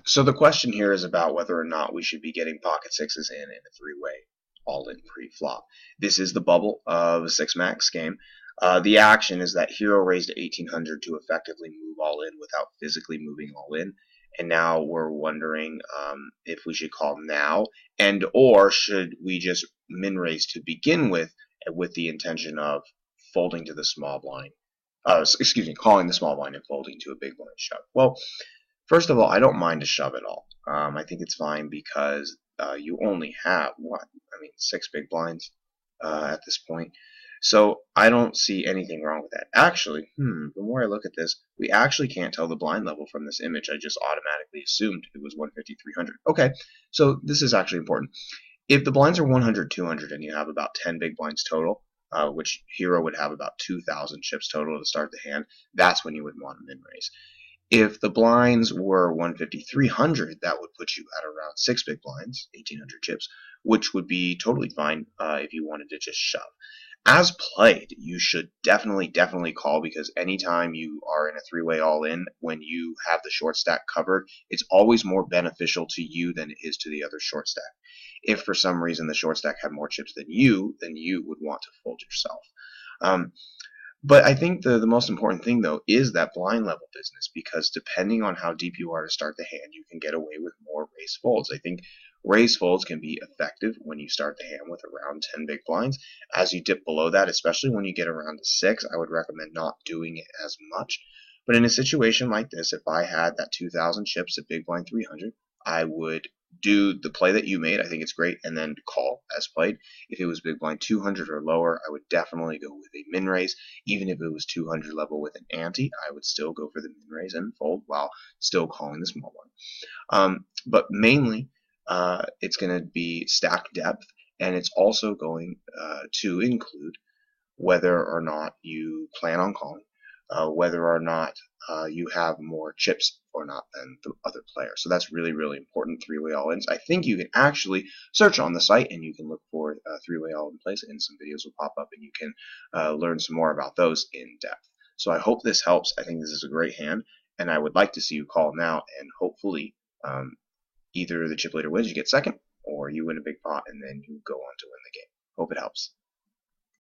So the question here is about whether or not we should be getting pocket sixes in a three-way all-in pre-flop. This is the bubble of a six-max game. The action is that hero raised 1800 to effectively move all in without physically moving all in, and now we're wondering if we should call now, and or should we just min raise to begin with the intention of folding to the small blind. Excuse me, calling the small blind and folding to a big blind shove. Well, first of all, I don't mind a shove at all. I think it's fine because you only have what? I mean, six big blinds at this point. So I don't see anything wrong with that. Actually, the more I look at this, we actually can't tell the blind level from this image. I just automatically assumed it was 150, 300. Okay, so this is actually important. If the blinds are 100, 200, and you have about 10 big blinds total, which hero would have about 2,000 chips total to start the hand, that's when you would want to min raise. If the blinds were 150, 300, that would put you at around 6 big blinds, 1,800 chips, which would be totally fine if you wanted to just shove. As played, you should definitely call, because anytime you are in a three-way all-in, when you have the short stack covered, it's always more beneficial to you than it is to the other short stack. If for some reason the short stack had more chips than you, then you would want to fold yourself. But I think the most important thing, though, is that blind level business, because depending on how deep you are to start the hand, you can get away with more raise folds. I think raise folds can be effective when you start the hand with around 10 big blinds. As you dip below that, especially when you get around to 6, I would recommend not doing it as much. But in a situation like this, if I had that 2,000 chips at big blind 300, I would do the play that you made. I think it's great, and then call as played. If it was big blind 200 or lower, I would definitely go with a min raise. Even if it was 200 level with an ante, I would still go for the min raise and fold while still calling the small one. But mainly, it's going to be stack depth, and it's also going to include whether or not you plan on calling, whether or not you have more chips or not than the other player. So that's really important, three-way all-ins. I think you can actually search on the site and you can look for three-way all-in plays, and some videos will pop up and you can learn some more about those in depth. So I hope this helps. I think this is a great hand, and I would like to see you call now, and hopefully either the chip leader wins, you get second, or you win a big pot and then you go on to win the game. Hope it helps.